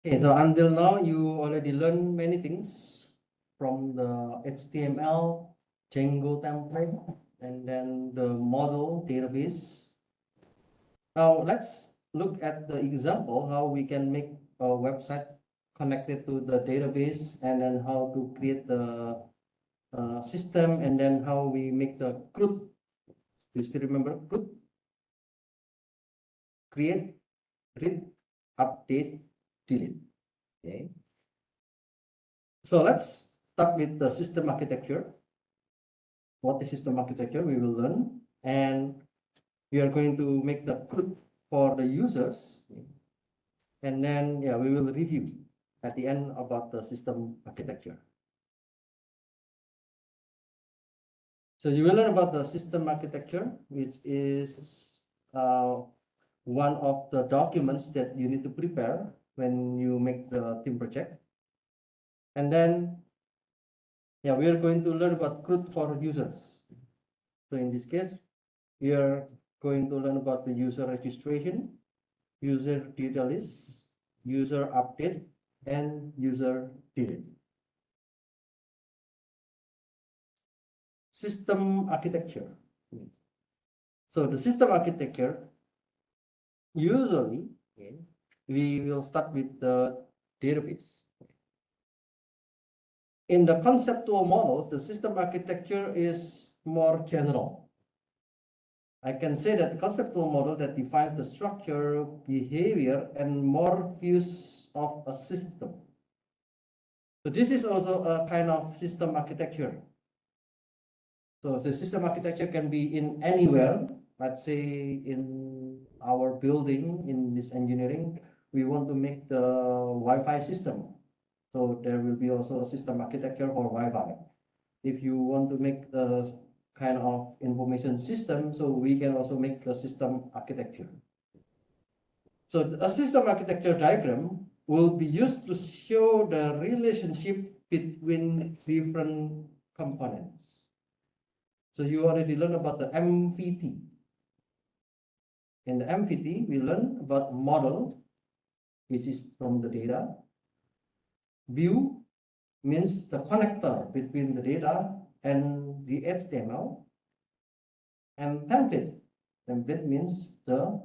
Okay, so until now, you already learned many things from the HTML, Django template, and then the model database. Now let's look at the example how we can make a website connected to the database, and then how to create the system, and then how we make the CRUD. You still remember CRUD? Create, read, update, delete. Okay. So let's start with the system architecture. What is system architecture? We will learn, and we are going to make the CRUD for the users, and then yeah, we will review at the end about the system architecture. So you will learn about the system architecture, which is one of the documents that you need to prepare when you make the team project. And then, yeah, we are going to learn about CRUD for users. So in this case, we are going to learn about the user registration, user data list, user update, and user delete. System architecture. So the system architecture, usually, okay, we will start with the database. In the conceptual models, the system architecture is more general. I can say that the conceptual model that defines the structure, behavior, and more views of a system. So this is also a kind of system architecture. So the system architecture can be in anywhere. Let's say in our building, in this engineering, we want to make the Wi-Fi system. So there will be also a system architecture for Wi-Fi. If you want to make a kind of information system, so we can also make a system architecture. So a system architecture diagram will be used to show the relationship between different components. So you already learned about the MVT. In the MVT, we learn about model, which is from the data. View means the connector between the data and the HTML. And template. Template means the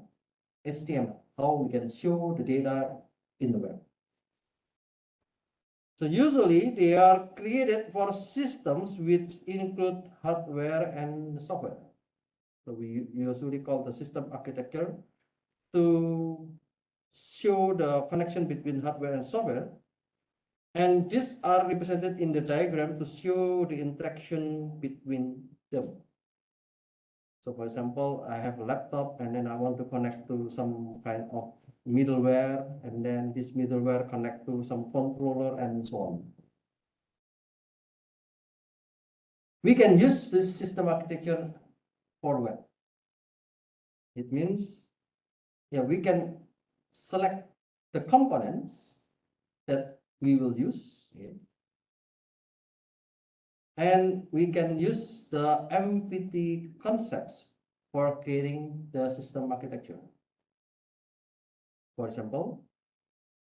HTML, how we can show the data in the web. So usually they are created for systems which include hardware and software. So we usually call the system architecture to show the connection between hardware and software. And these are represented in the diagram to show the interaction between them. So for example, I have a laptop and then I want to connect to some kind of middleware, and then this middleware connect to some controller and so on. We can use this system architecture for web. It means, yeah, we can select the components that we will use, yeah, and we can use the MVT concepts for creating the system architecture. For example,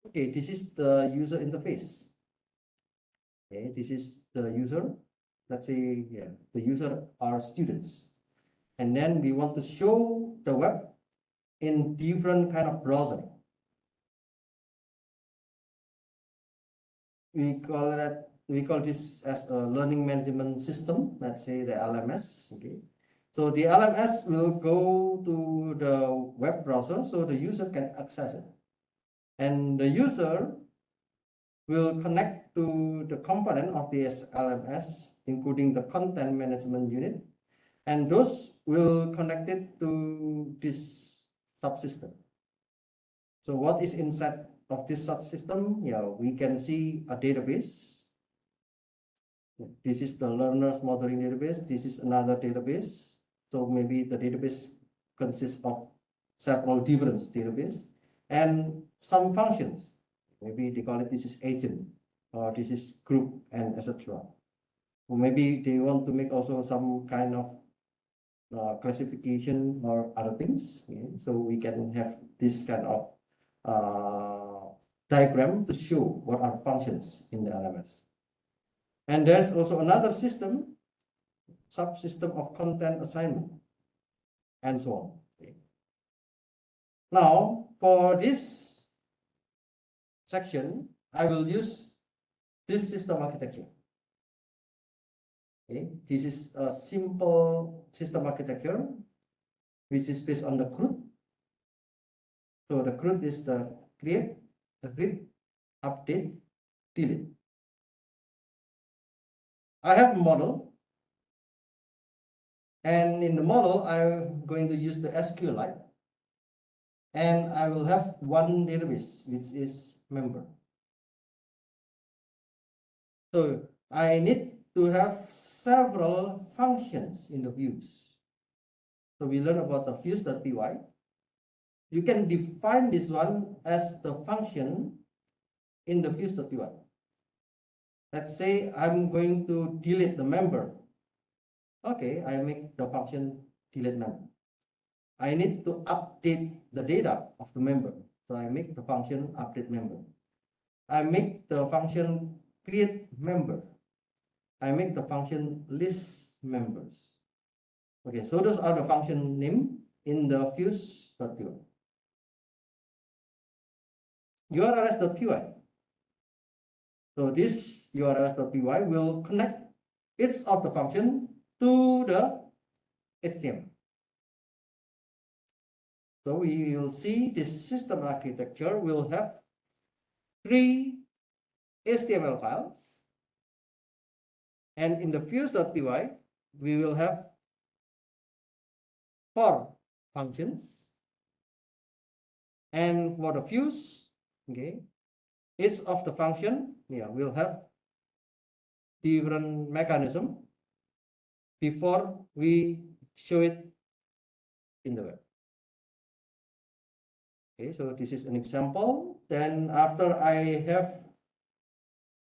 okay, this is the user interface. Okay, this is the user. Let's say, yeah, the user are students. And then we want to show the web in different kind of browser. We call this as a learning management system. Let's say the LMS. Okay. So the LMS will go to the web browser so the user can access it. And the user will connect to the component of the LMS, including the content management unit, and those will connect it to this subsystem. So what is inside of this subsystem? Yeah, we can see a database. This is the learners modeling database. This is another database. So maybe the database consists of several different databases and some functions. Maybe they call it this is agent, or this is group, and etc. Or maybe they want to make also some kind of classification or other things. Okay? So we can have this kind of diagram to show what are functions in the LMS. And there's also another system, subsystem of content assignment, and so on. Okay. Now, for this section, I will use this system architecture. Okay, this is a simple system architecture which is based on the CRUD. So the CRUD is the create, read, update, delete. I have a model, and in the model I'm going to use the SQLite, and I will have one database which is member. So I need to have several functions in the views. So we learn about the views.py. You can define this one as the function in the views.py. Let's say I'm going to delete the member. Okay, I make the function delete member. I need to update the data of the member. So I make the function update member. I make the function create member. I make the function list members. Okay, so those are the function name in the views.py. urls.py. So this urls.py will connect each of the function to the HTML. So we will see this system architecture will have 3 HTML files, and in the views.py we will have 4 functions, and for the views, okay, each of the function will have different mechanism before we show it in the web. Okay, so this is an example. Then after I have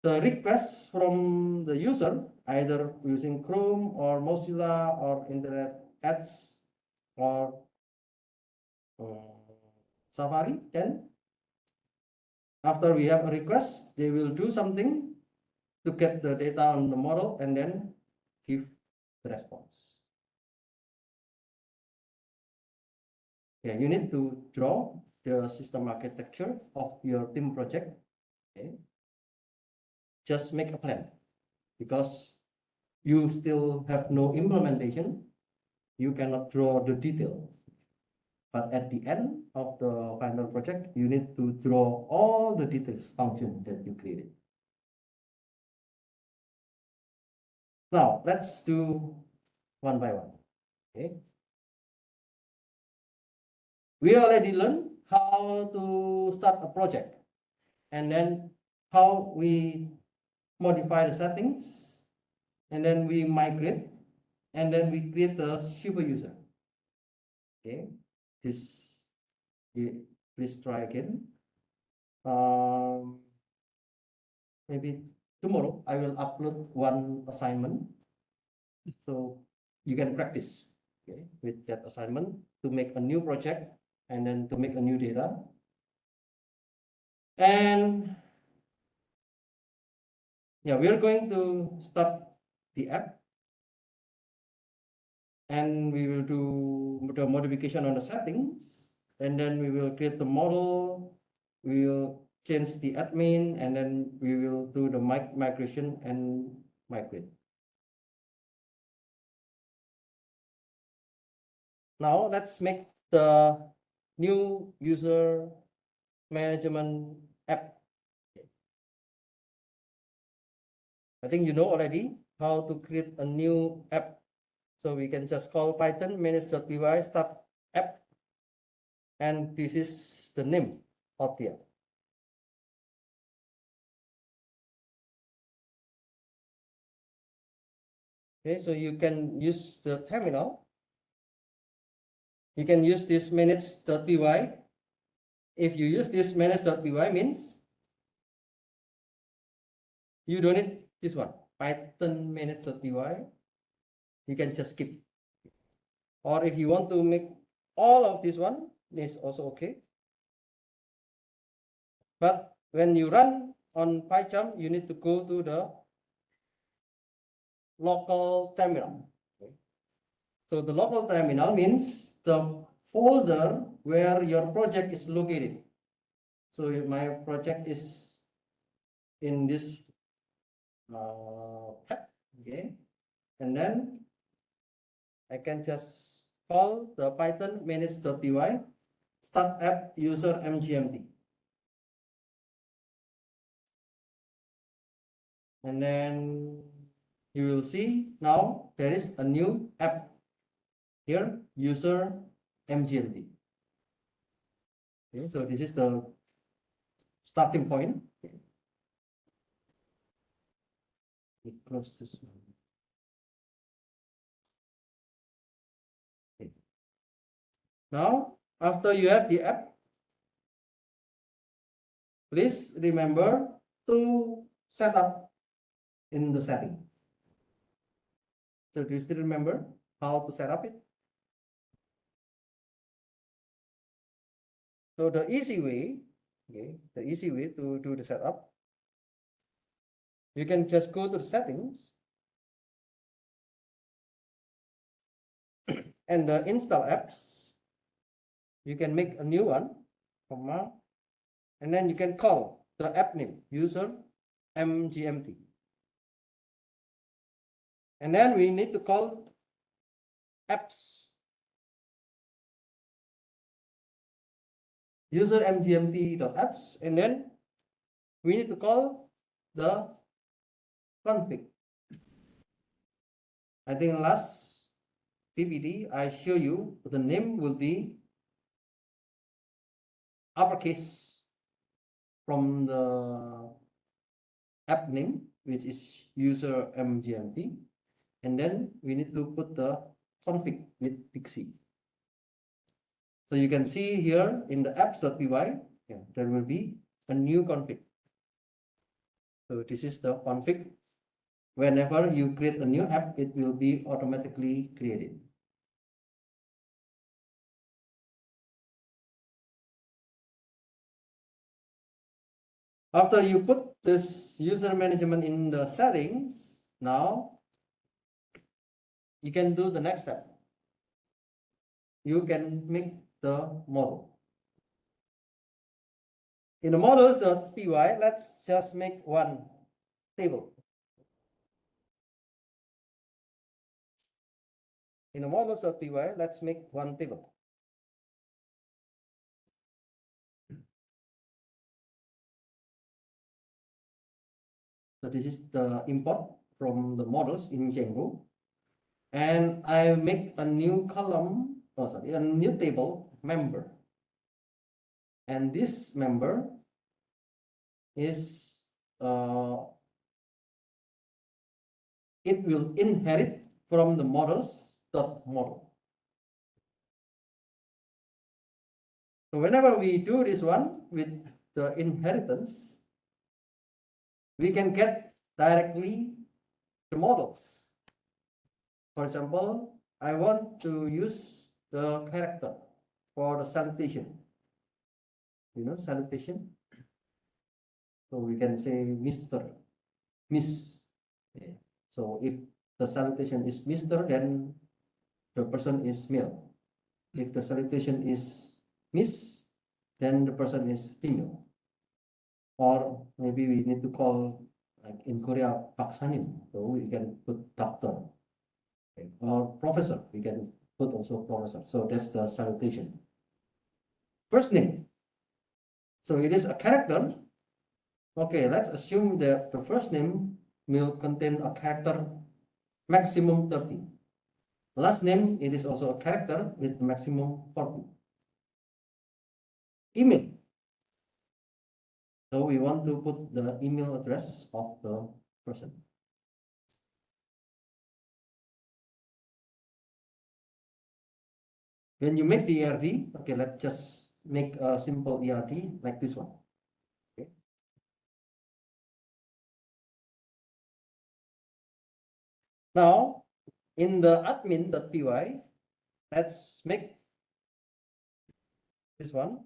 the request from the user, either using Chrome or Mozilla or Internet Ads or Safari, then after we have a request, they will do something to get the data on the model and then give the response. Yeah, you need to draw the system architecture of your team project. Okay. Just make a plan, because you still have no implementation. You cannot draw the detail. But at the end of the final project, you need to draw all the details function that you created. Now let's do one by one. Okay. We already learned how to start a project, and then how we modify the settings, and then we migrate, and then we create the super user. Okay, this, please try again. Maybe tomorrow I will upload one assignment, so you can practice, okay, with that assignment to make a new project and then to make a new data. And yeah, we are going to start the app, and we will do the modification on the settings, and then we will create the model, we will change the admin, and then we will do the migration and migrate. Now let's make the new user management app. I think you know already how to create a new app. So we can just call Python manage.py start app, and this is the name of the app. Okay, so you can use the terminal. You can use this manage.py. If you use this manage.py means you don't need this one, Python manage.py. You can just skip. Or if you want to make all of this one, is also okay. But when you run on PyCharm, you need to go to the local terminal. Okay. So the local terminal means the folder where your project is located. So my project is in this path, okay, and then I can just call the Python manage.py start app user mgmt, and then you will see now there is a new app here, user mgmt. Okay, so this is the starting point. Okay. Close this one. Okay. Now, after you have the app, please remember to set up in the setting. So do you still remember how to set up it? So the easy way, okay, the easy way to do the setup, you can just go to the settings and the install apps. You can make a new one, comma, and then you can call the app name user mgmt. And then we need to call apps user mgmt.apps, and then we need to call the config. I think last PPT I show you the name will be uppercase from the app name, which is user mgmt, and then we need to put the config with pixie. So you can see here in the apps.py, yeah, there will be a new config. So this is the config. Whenever you create a new app, it will be automatically created. After you put this user management in the settings, now you can do the next step. You can make the model. In the models.py, let's just make one table. In the models.py, let's make one table. So this is the import from the models in Django. And I make a new column, a new table member. And this member is, it will inherit from the models.model. So whenever we do this one with the inheritance, we can get directly the models. For example, I want to use the character for the salutation. You know, salutation. So we can say Mr. Miss. Okay. So if the salutation is Mr., then the person is male. If the salutation is Miss, then the person is female. Or maybe we need to call, like in Korea, Paksanin. So we can put doctor. Okay. Or professor, we can put also professor. So that's the salutation. First name. So it is a character. Okay, let's assume that the first name will contain a character maximum 30. Last name, it is also a character with maximum 40. Email. So we want to put the email address of the person. When you make the ERD, okay, let's just make a simple ERD like this one. Okay. Now, in the admin.py, let's make this one.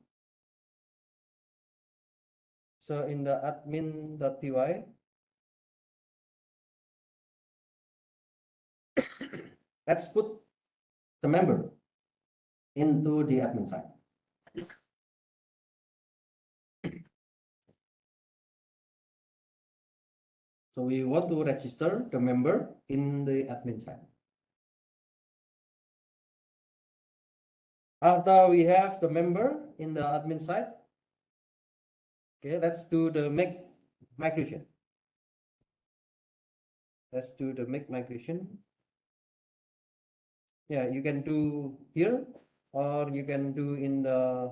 So in the admin.py, let's put the member into the admin side. So we want to register the member in the admin side. After we have the member in the admin side, okay, let's do the make migration. Let's do the make migration. Yeah, you can do here, or you can do in the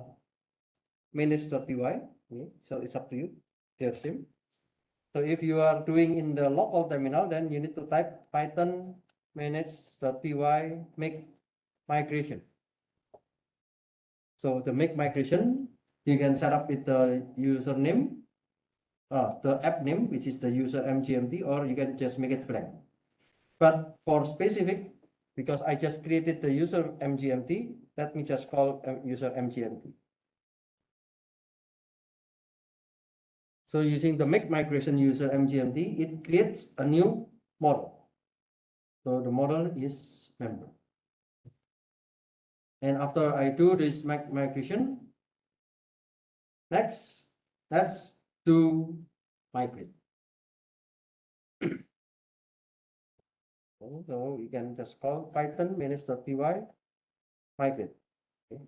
manage.py. Okay, so it's up to you. They're same. So if you are doing in the local terminal, then you need to type Python manage.py make migration. So to make migration, you can set up with the username, the app name, which is the user mgmt, or you can just make it blank. But for specific, because I just created the user mgmt, let me just call user mgmt. So using the make migration user mgmt, it creates a new model. So the model is member. And after I do this migration, next, let's do migrate. So you can just call Python manage.py migrate. Okay.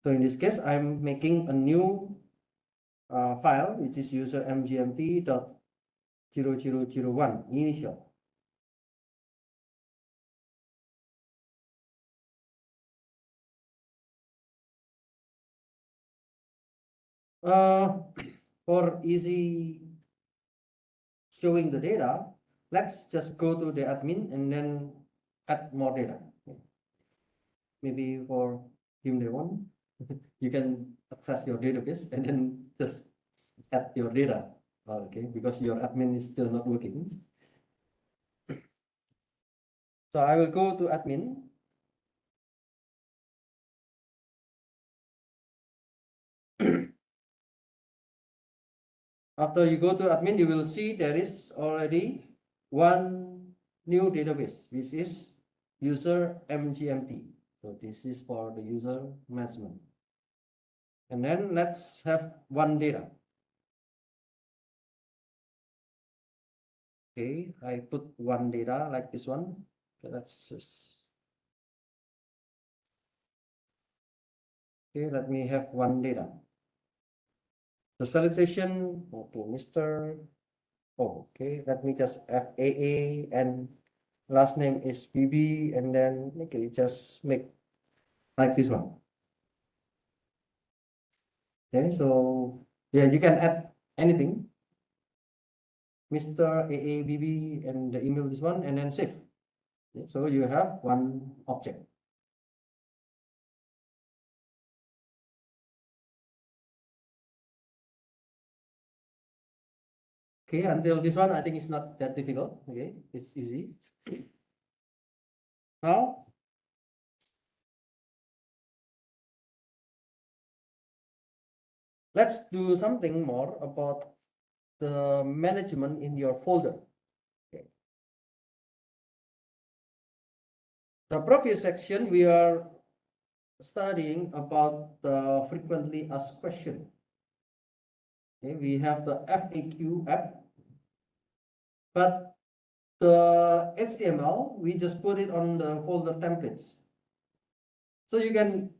So in this case, I'm making a new file, which is user mgmt.0001 initial. For easy showing the data, let's just go to the admin and then add more data. Maybe for Team Day 1, you can access your database and then just add your data. Okay, because your admin is still not working. So I will go to admin. After you go to admin, you will see there is already one new database, which is user mgmt. So this is for the user management. And then let's have one data. Okay, I put one data like this one. Okay, let's just. Okay, let me have one data. The salutation, okay, Mr. Oh, okay, let me just have AA and last name is BB, and then okay, just make like this one. Okay, so yeah, you can add anything, Mr. AABB, and the email this one, and then save. Okay, so you have one object. Okay, until this one, I think it's not that difficult. Okay, it's easy. Now, let's do something more about the management in your folder. Okay. The previous section, we are studying about the frequently asked question. Okay, we have the FAQ app, but the HTML, we just put it on the folder templates. So you can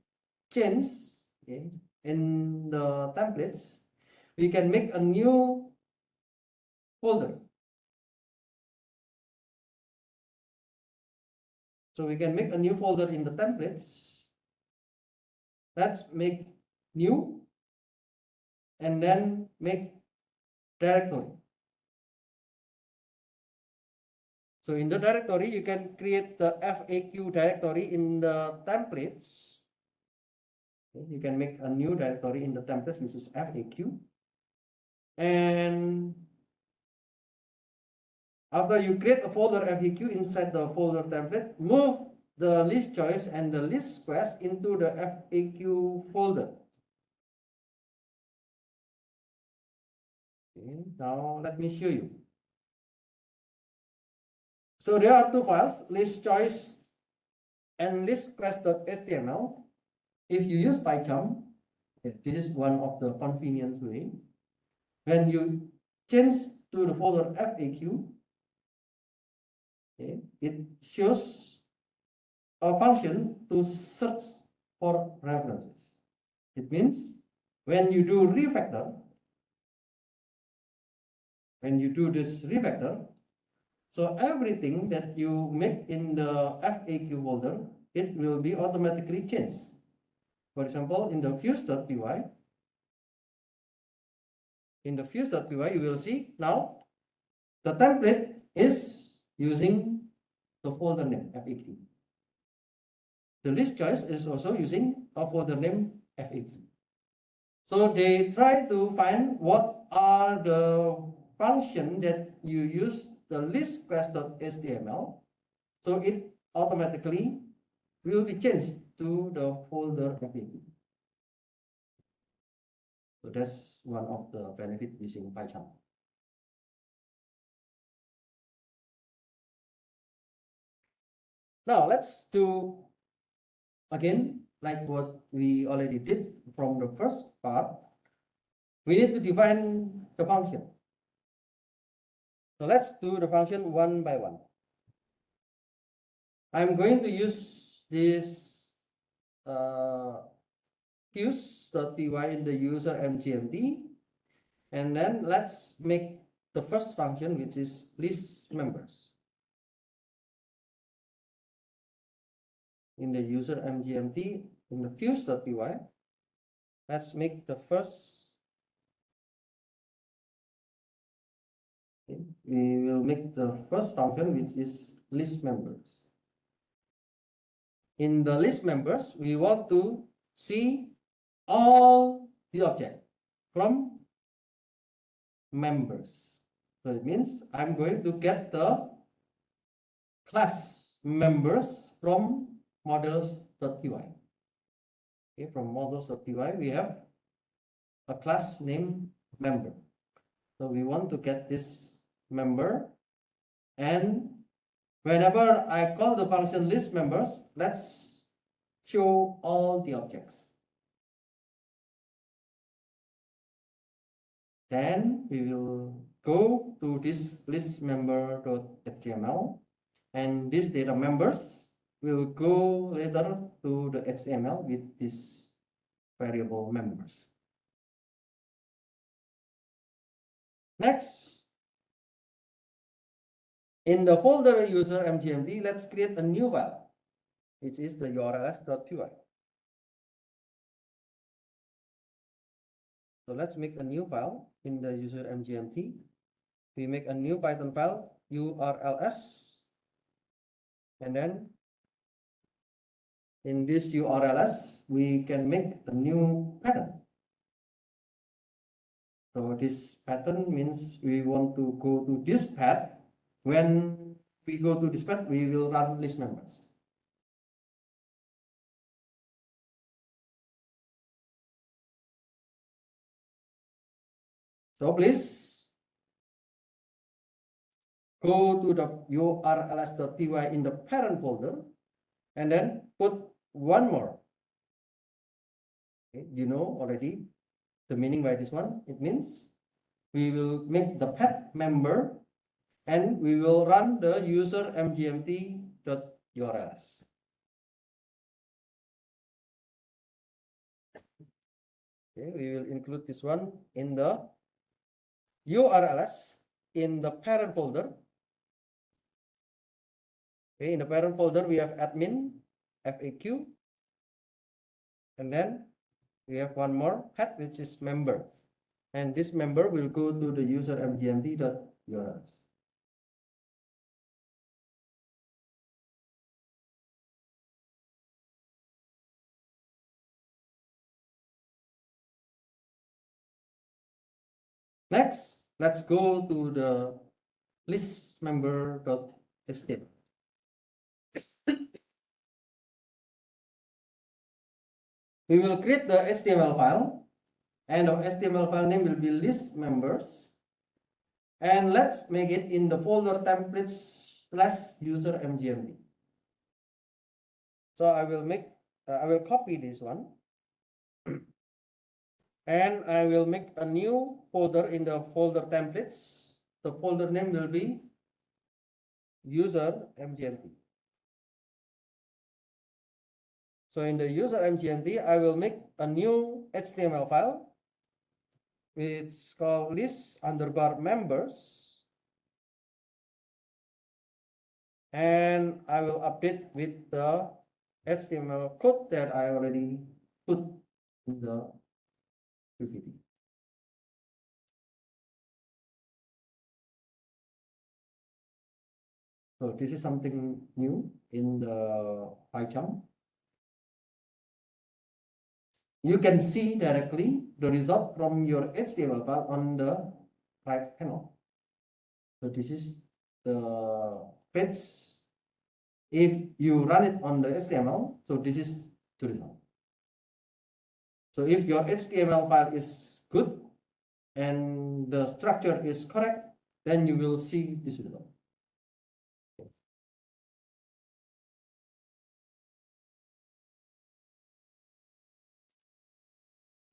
change, okay, in the templates, we can make a new folder. So we can make a new folder in the templates. Let's make new and then make directory. So in the directory, you can create the FAQ directory in the templates. Okay, you can make a new directory in the templates, which is FAQ. And after you create a folder FAQ inside the folder template, move the list choice and the list quest into the FAQ folder. Okay, now let me show you. So there are two files, list choice and listquest.html. If you use PyCharm, this is one of the convenient way. When you change to the folder FAQ, okay, it shows a function to search for references. It means when you do refactor, when you do this refactor, so everything that you make in the FAQ folder, it will be automatically changed. For example, in the views.py, you will see now the template is using the folder name FAQ. The list choice is also using a folder name FAQ. So they try to find what are the functions that you use the listquest.html, so it automatically will be changed to the folder FAQ. So that's one of the benefits using PyCharm. Now let's do again like what we already did from the first part. We need to define the function. So let's do the function one by one. I'm going to use this queues.py in the user mgmt, and then let's make the first function, which is list members. In the user mgmt, in the queues.py, let's make the first. Okay, we will make the first function, which is list members. In the list members, we want to see all the object from members. So it means I'm going to get the class members from models.py. Okay, from models.py, we have a class named member. So we want to get this member, and whenever I call the function list members, let's show all the objects. Then we will go to this list member.html, and these data members will go later to the HTML with this variable members. Next, in the folder user mgmt, let's create a new file, which is the urls.py. So let's make a new file in the user mgmt. We make a new Python file urls, and then in this urls we can make a new pattern. So this pattern means we want to go to this path. When we go to this path, we will run list members. So please go to the urls.py in the parent folder, and then put one more. Okay, you know already the meaning by this one. It means we will make the path member, and we will run the user mgmt.urls. Okay, we will include this one in the urls in the parent folder. Okay, in the parent folder we have admin FAQ, and then we have one more path, which is member, and this member will go to the user mgmt.urls. Next, let's go to the list member.html. we will create the HTML file, and our HTML file name will be list members, and let's make it in the folder templates / user mgmp. So I will copy this one and I will make a new folder in the folder templates. The folder name will be user mgmp. So in the user mgmp, I will make a new HTML file. It's called list_members, and I will update with the HTML code that I already put in the PPT. So this is something new in the PyCharm. You can see directly the result from your HTML file on the right panel. So this is the page. If you run it on the HTML, so this is the result. So if your HTML file is good and the structure is correct, then you will see this result.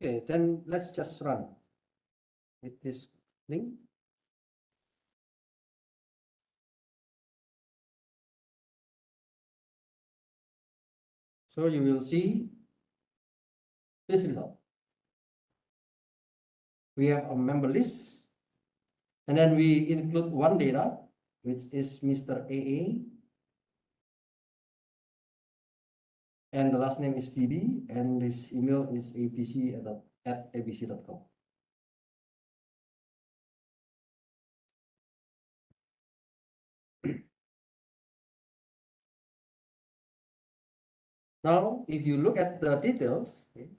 Okay, then let's just run with this link. So you will see this result. We have a member list, and then we include one data, which is Mr. AA, and the last name is Phoebe, and this email is abc@abc.com. Now, if you look at the details, okay,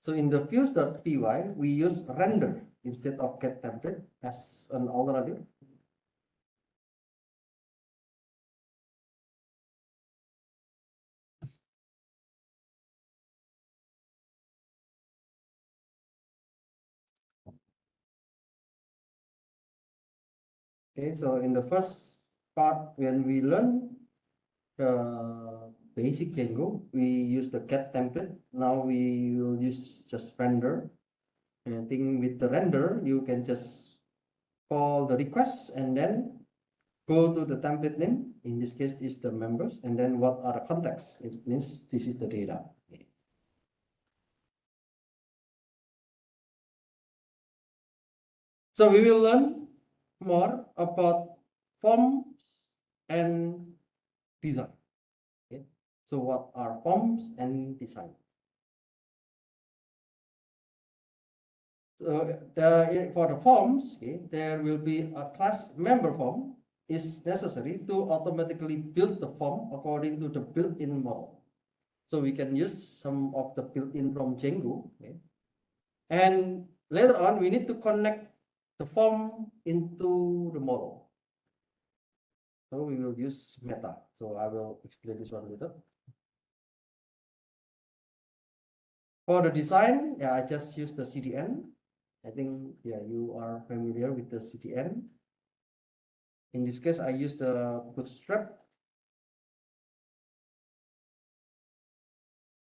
so in the views.py, we use render instead of get template as an alternative. Okay, so in the first part, when we learn the basic Django, we use the get template. Now we will use just render. And I think with the render, you can just call the request and then go to the template name. In this case, is the members, and then what are the contexts? It means this is the data. So we will learn more about forms and design. Okay. So what are forms and design? So for the forms, okay, there will be a class member form is necessary to automatically build the form according to the built-in model. So we can use some of the built-in from Django. Okay. And later on, we need to connect the form into the model. So we will use meta. So I will explain this one later. For the design, yeah, I just use the CDN. I think, yeah, you are familiar with the CDN. In this case, I use the bootstrap.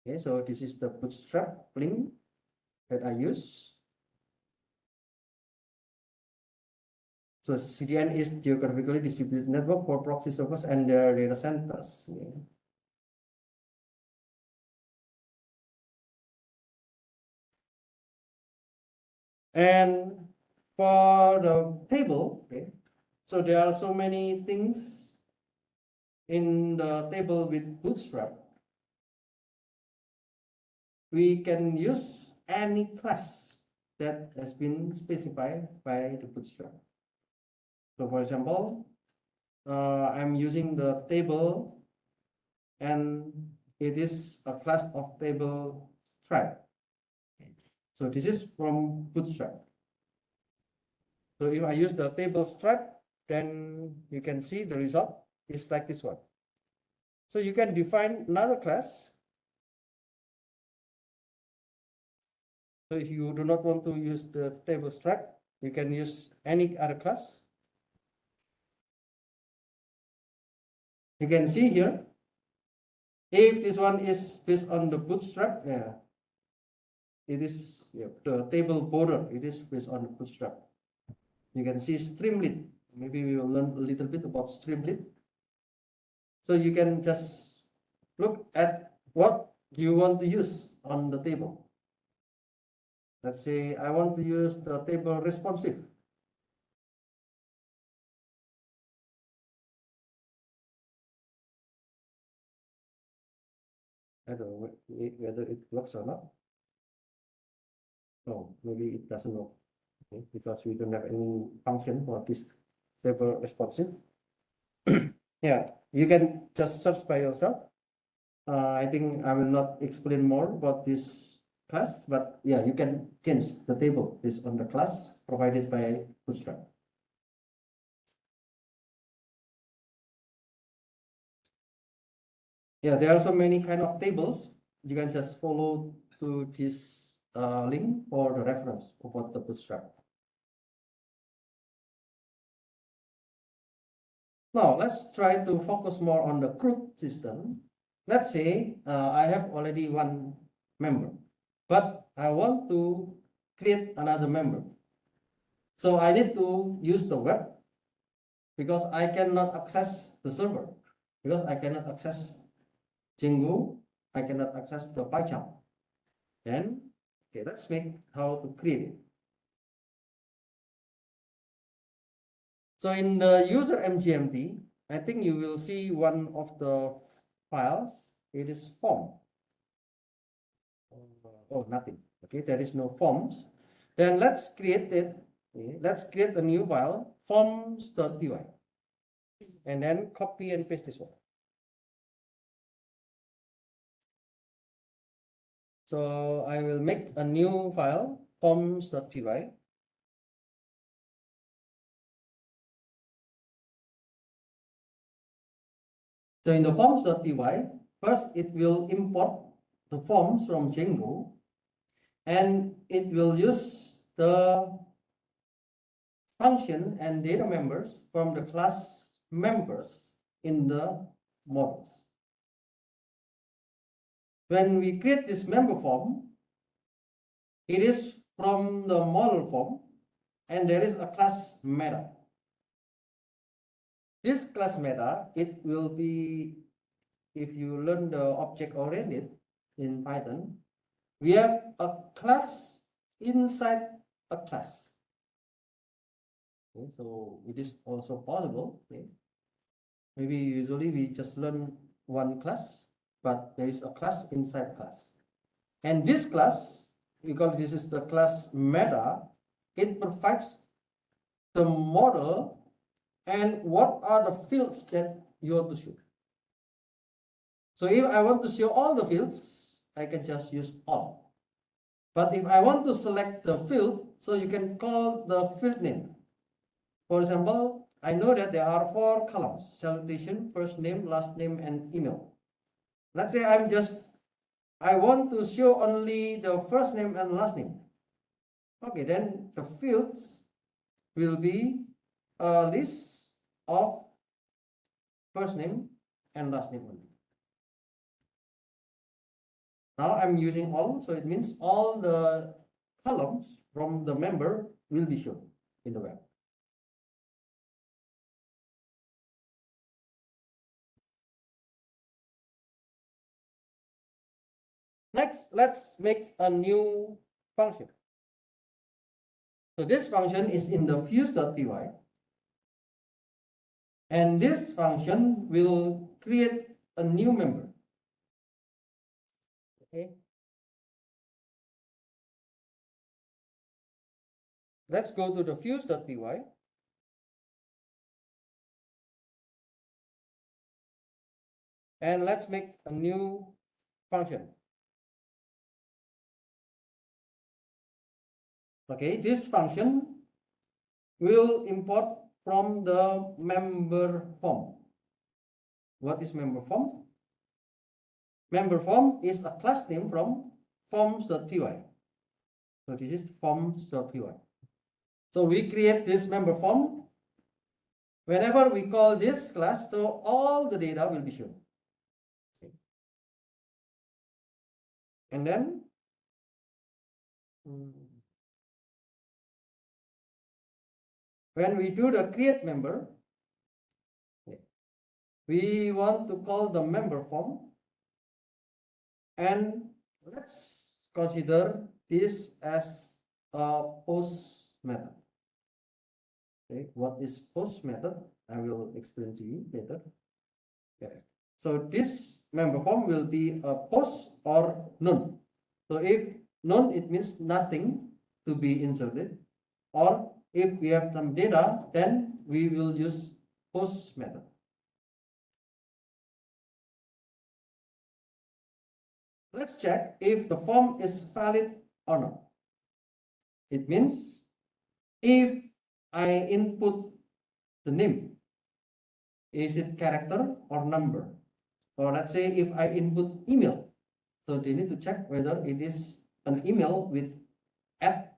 Okay, so this is the bootstrap link that I use. So CDN is geographically distributed network for proxy servers and their data centers. Okay. And for the table, okay, so there are so many things in the table with bootstrap. We can use any class that has been specified by the bootstrap. So for example, I'm using the table and it is a class of table stripe. So this is from bootstrap. So if I use the table stripe, then you can see the result is like this one. So you can define another class So if you do not want to use the table struct, you can use any other class. You can see here, if this one is based on the bootstrap, yeah, it is the table border, it is based on the bootstrap. You can see Streamlit. Maybe we will learn a little bit about Streamlit. So you can just look at what you want to use on the table. Let's say I want to use the table responsive. I don't know whether it works or not. Oh, maybe it doesn't work, okay, because we don't have any function for this table responsive. Yeah, you can just search by yourself. I think I will not explain more about this class, but yeah, you can change the table based on the class provided by Bootstrap. Yeah, there are so many kind of tables. You can just follow to this link for the reference about the Bootstrap. Now let's try to focus more on the CRUD system. Let's say I have already one member, but I want to create another member. So I need to use the web because I cannot access the server, because I cannot access Django, I cannot access the PyCharm. Then, okay, let's make how to create it. So in the user MGMT, I think you will see one of the files. It is form. Oh, nothing. Okay, there is no forms. Then let's create it. Okay, let's create a new file, forms.py, and then copy and paste this one. So I will make a new file, forms.py. So in the forms.py, first it will import the forms from Django, and it will use the function and data members from the class members in the models. When we create this member form, it is from the model form, and there is a class meta. This class meta, it will be, if you learn the object oriented in Python, we have a class inside a class. Okay, so it is also possible. Okay. Maybe usually we just learn one class, but there is a class inside class. And this class, because this is the class meta, it provides the model and what are the fields that you want to show. So if I want to show all the fields, I can just use all. But if I want to select the field, so you can call the field name. For example, I know that there are 4 columns: salutation, first name, last name, and email. Let's say I want to show only the first name and last name. Okay, then the fields will be a list of first name and last name only. Now I'm using all, so it means all the columns from the member will be shown in the web. Next, let's make a new function. So this function is in the fuse.py, and this function will create a new member. Okay. Let's go to the fuse.py. And let's make a new function. Okay, this function will import from the member form. What is member form? Member form is a class name from forms.py. So this is forms.py. So we create this member form. Whenever we call this class, so all the data will be shown. And then when we do the create member, we want to call the member form, and let's consider this as a post method. Okay, what is post method? I will explain to you later. Okay. So this member form will be a post or none. So if none, it means nothing to be inserted, or if we have some data, then we will use post method. Let's check if the form is valid or not. It means if I input the name, is it character or number? Or let's say if I input email, so they need to check whether it is an email with @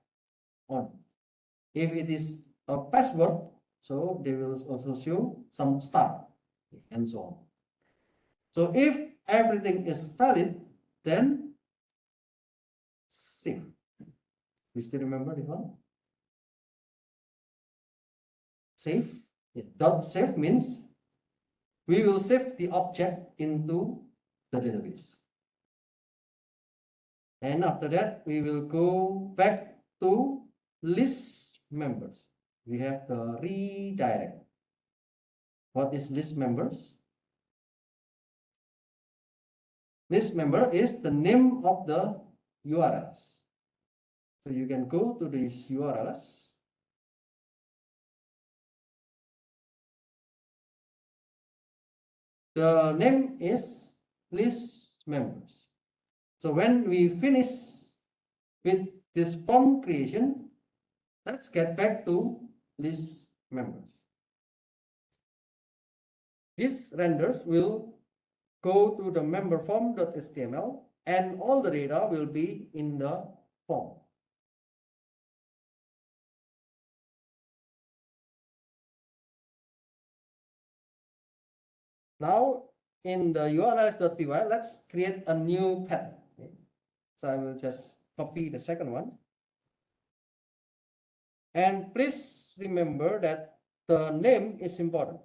on. If it is a password, so they will also show some star and so on. So if everything is valid, then save. You still remember this one? Save. Dot save means we will save the object into the database. And after that, we will go back to list members. We have the redirect. What is list members? List member is the name of the URLs. So you can go to these URLs. The name is list members. So when we finish with this form creation, let's get back to list members. These renders will go to the member form.html and all the data will be in the form. Now in the urls.py, let's create a new path. Okay. So I will just copy the second one. And please remember that the name is important.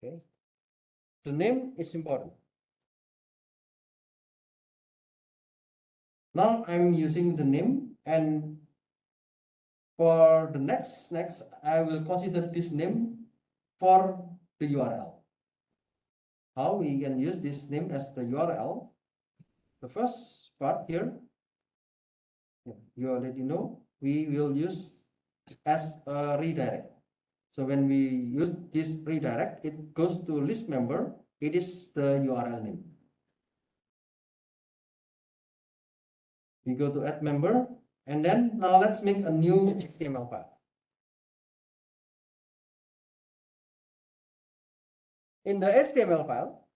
Okay. The name is important. Now I'm using the name, and for the next, I will consider this name for the URL. How we can use this name as the URL? The first part here, you already know, we will use as a redirect. So when we use this redirect, it goes to list member. It is the URL name. We go to add member, and then now let's make a new HTML file. In the HTML file,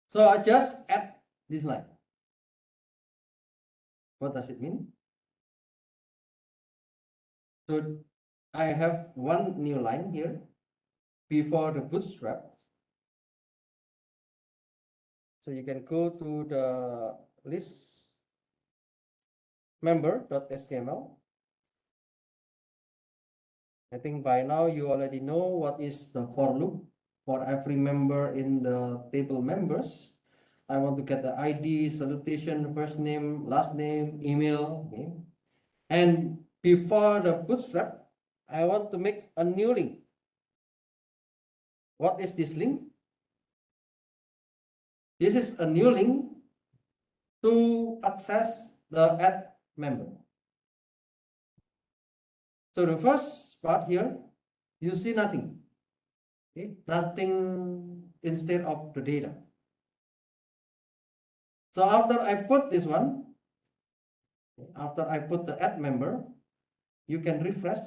so I just add this line. What does it mean? So I have one new line here before the bootstrap. So you can go to the list member.html. I think by now you already know what is the for loop. For every member in the table members, I want to get the ID, salutation, first name, last name, email. Okay. And before the bootstrap, I want to make a new link. What is this link? This is a new link to access the add member. So the first part here, you see nothing. Okay? Nothing instead of the data. So after I put this one, after I put the add member, you can refresh.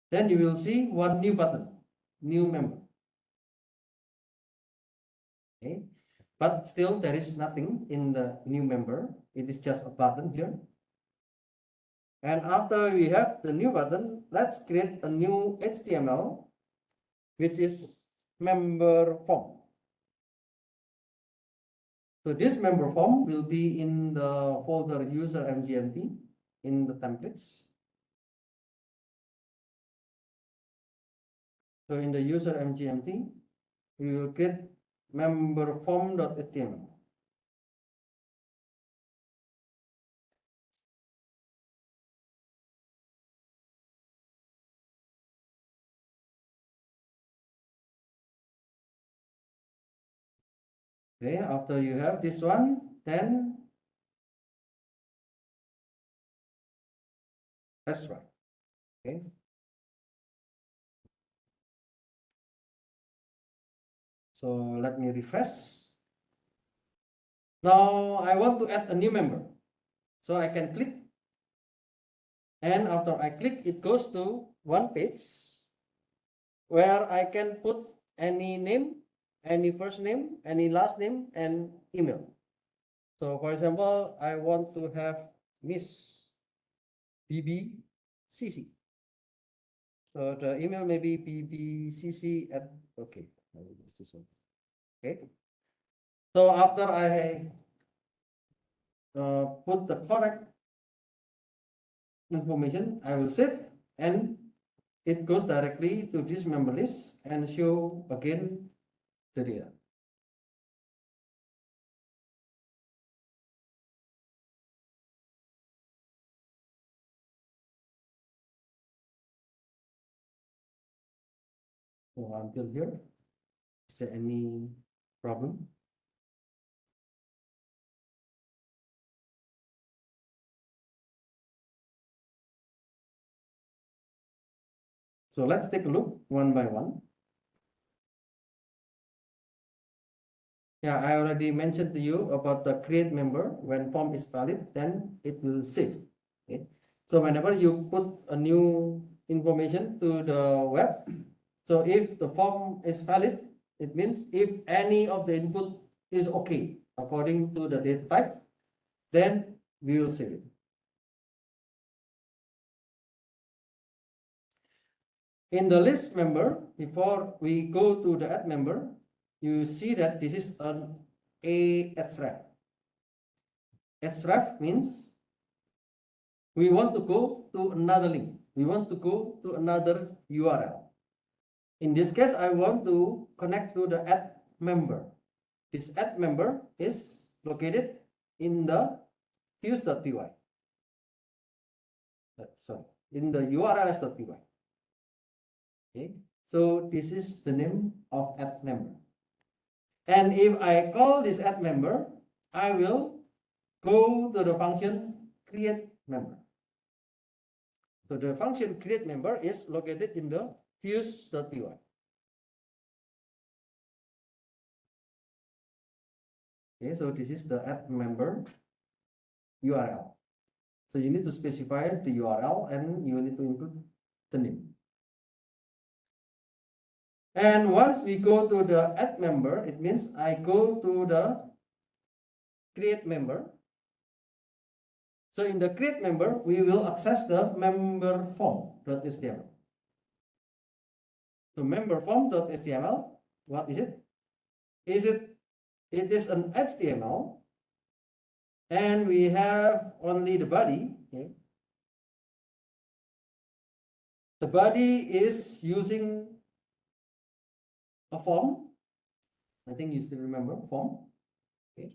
Then you will see one new button, new member. Okay, but still there is nothing in the new member. It is just a button here. And after we have the new button, let's create a new HTML, which is member form. So this member form will be in the folder user mgmt in the templates. So in the user mgmt, we will create member form.html. Okay, after you have this one, then that's right. Okay. So let me refresh. Now I want to add a new member. So I can click, and after I click, it goes to one page where I can put any name, any first name, any last name, and email. So for example, I want to have Miss BBCC. So the email may be bbcc at, okay, I will use this one. Okay. So after I put the correct information, I will save, and it goes directly to this member list and show again the data. So until here, is there any problem? So let's take a look one by one. Yeah, I already mentioned to you about the create member. When form is valid, then it will save. Okay. So whenever you put a new information to the web, so if the form is valid, it means if any of the input is okay according to the data type, then we will save it. In the list member, before we go to the add member, you see that this is an href. href means we want to go to another link. We want to go to another URL. In this case, I want to connect to the add member. This add member is located in the fuse.py. Sorry, in the urls.py. Okay, so this is the name of add member. And if I call this add member, I will go to the function create member. So the function create member is located in the fuse.py. Okay, so this is the add member URL. So you need to specify the URL and you need to include the name. And once we go to the add member, it means I go to the create member. So in the create member, we will access the member form.html. So member form.html, what is it? It is an HTML, and we have only the body. Okay. The body is using a form. I think you still remember form. Okay.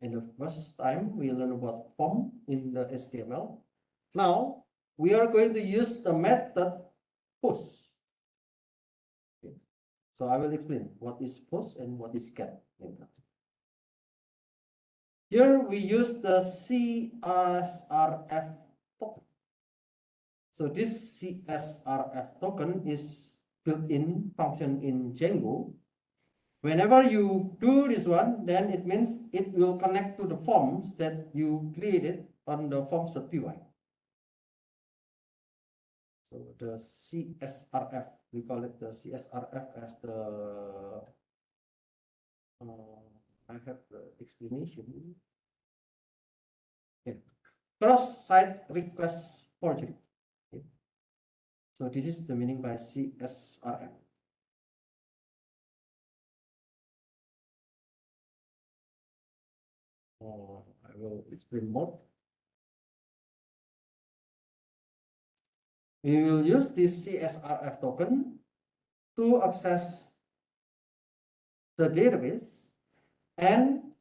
And the first time we learn about form in the HTML. Now we are going to use the method post. Okay. So I will explain what is post and what is get. Here we use the CSRF token. So this CSRF token is built-in function in Django. Whenever you do this one, then it means it will connect to the forms that you created on the forms.py. So the CSRF, we call it the CSRF as the I have the explanation. Okay. Cross-site request forgery. Okay. So this is the meaning by CSRF. I will explain more. We will use this CSRF token to access the database, and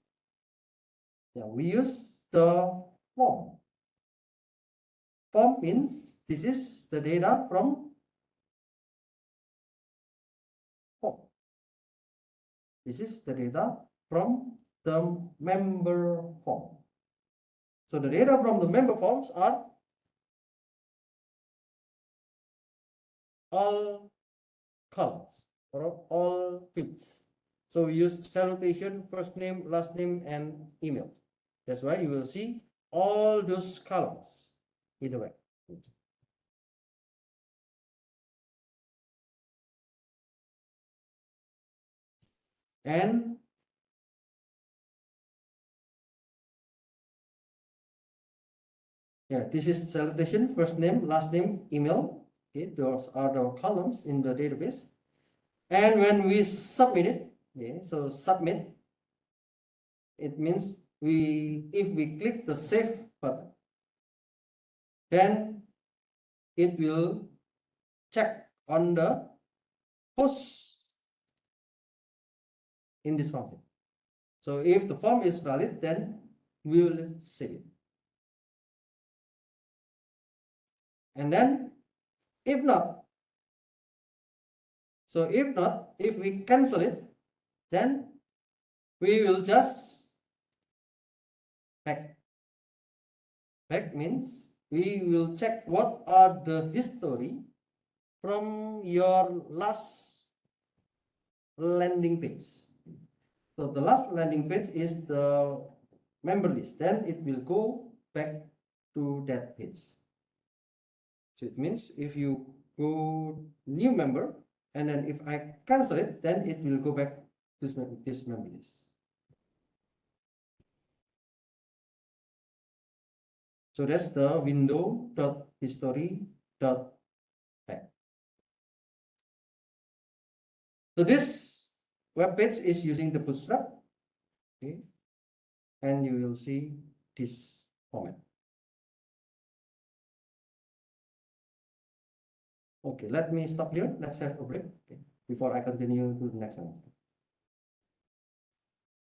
we use the form. Form means this is the data from form. This is the data from the member form. So the data from the member forms are all columns or all fields. So we use salutation, first name, last name, and email. That's why you will see all those columns in the web. And this is salutation, first name, last name, email. Okay, those are the columns in the database. And when we submit it, so submit, it means if we click the save button, then it will check on the post in this function. So if the form is valid, then we will save it. And then if not, if we cancel it, then we will just back. Back means we will check what are the history from your last landing page. So the last landing page is the member list, then it will go back to that page. So it means if you go new member, and then if I cancel it, then it will go back to this member list. So that's the window.history.back. So this web page is using the Bootstrap, okay, and you will see this format. Okay, let me stop here. Let's have a break, okay, before I continue to the next one.